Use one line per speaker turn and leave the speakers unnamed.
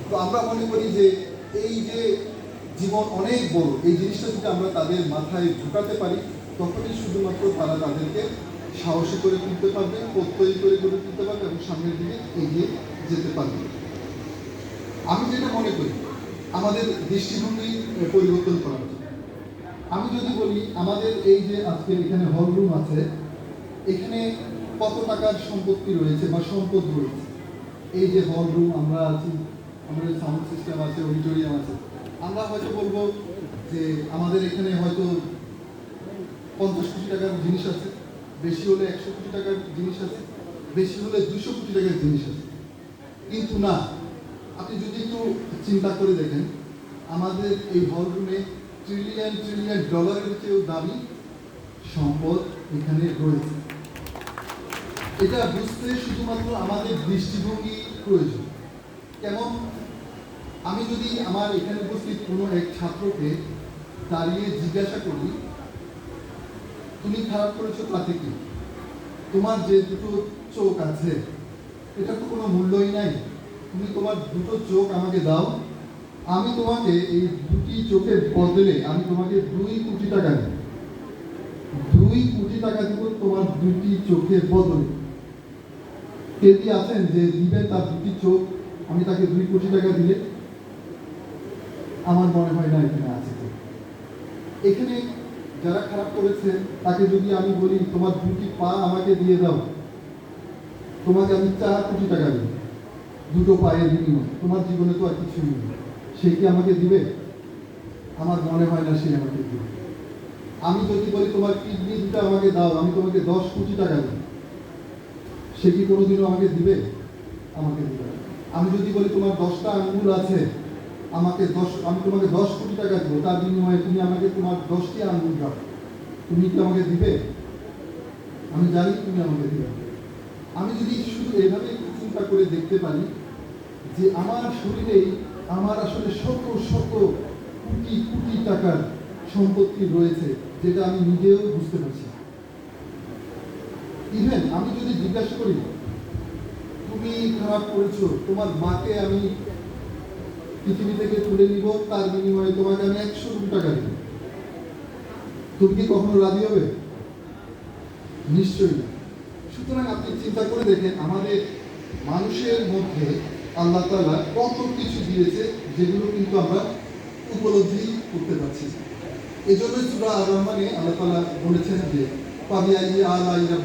তো আমরা মনে করি যে এই যে জীবন অনেক বড়, এই জিনিসটা যদি আমরা তাদের মাথায় ঢুকাতে পারি, তখনই শুধুমাত্র তারা তাদেরকে সাহসী করে তুলতে পারবে, প্রত্যয়ী করে গড়ে তুলতে পারবে এবং সামনের দিকে এগিয়ে যেতে পারবে। আমি যেটা মনে করি, আমাদের দৃষ্টিভঙ্গি পরিবর্তন করা উচিত। আমি যদি বলি, আমাদের এই যে আজকে এখানে হল রুম আছে, এখানে কত টাকার সম্পত্তি রয়েছে বা সম্পদ রয়েছে। এই যে হল রুম আমরা আছি, আমাদের সাউন্ড সিস্টেম আছে, অডিটোরিয়াম আছে, আমরা হয়তো বলবো যে আমাদের এখানে হয়তো 50 কোটি টাকার জিনিস আছে, বেশি হলে 100 কোটি টাকার জিনিস আছে, বেশি হলে 200 কোটি টাকার জিনিস আছে। কিন্তু না, আপনি যদি একটু চিন্তা করে দেখেন, আমাদের এই হল রুমে ট্রিলিয়ন ট্রিলিয়ন ডলারের চেয়েও দামি সম্পদ এখানে রয়েছে। এটা বুঝতে শুধুমাত্র আমাদের দৃষ্টিভঙ্গি প্রয়োজন। কেমন? আমি যদি আমার এখানে উপস্থিত কোনো এক ছাত্রকে দাঁড়িয়ে জিজ্ঞাসা করি, তুমি খারাপ করেছো তাতে কি? তোমার যে দুটো চোখ আছে, এটা তো কোনো মূল্যই নাই। তুমি তোমার দুটো চোখ আমাকে দাও, আমি তোমাকে এই দুটি চোখের বদলে আমি তোমাকে 2 কোটি টাকা দেব। 2 কোটি টাকা দেব তোমার দুটি চোখের বদলে। কে কি আছেন যে দিবেন তার দুটি চোখ আমি তাকে 2 কোটি টাকা দিলে? আমার মনে হয় না এখানে আছে। এখানে যারা খারাপ করেছে তাকে যদি আমি বলি তোমার দুটি পা আমাকে দিয়ে দাও, তোমাকে আমি 4 কোটি টাকা দিই, দুটো পায়ের বিনিময়ে, তোমার জীবনে তো আর কিছু নেই, সে কি আমাকে দিবে? আমার মনে হয় না সে আমাকে দিবে। আমি যদি বলি তোমার কিডনি দুটো আমাকে দাও, আমি তোমাকে 10 কোটি টাকা দিই, সে কি কোনোদিনও আমাকে দিবে? আমাকে দিবে না। আমি যদি বলি তোমার 10টা আঙ্গুল আছে, আমি তোমাকে 10 কোটি টাকা দেবো, তার বিনিময়ে তুমি আমাকে তোমার 10টি আঙ্গুল দাও, তুমি কি আমাকে দিবে? আমি জানি তুমি আমাকে দিবে। আমি যদি শুধু এভাবে চিন্তা করে দেখতে পারি যে আমার শরীরেই আমার আসলে শত শত কোটি কোটি টাকার সম্পত্তি রয়েছে, যেটা আমি নিজেও বুঝতে পারছি। ইভেন আমি যদি জিজ্ঞাসা করি তুমি খারাপ করেছো, তোমার মাকে আমি পৃথিবী থেকে তুলে নিব, তার বিনিময়ে তোমাকে আমি 100 কোটি টাকা দিব, তুমি কি কখনো রাজি হবে? নিশ্চয়ই না। সুতরাং আপনি চিন্তা করে দেখেন, আমাদের মানুষের মধ্যে আল্লাহ তাআলা কত কিছু দিয়েছে, যেগুলো কিন্তু আমরা উপলব্ধি করতে পারছি। এই জন্য সূরা আর রহমানে আল্লাহ তাআলা বলেছেন যে পাবিআইয়ি আলাই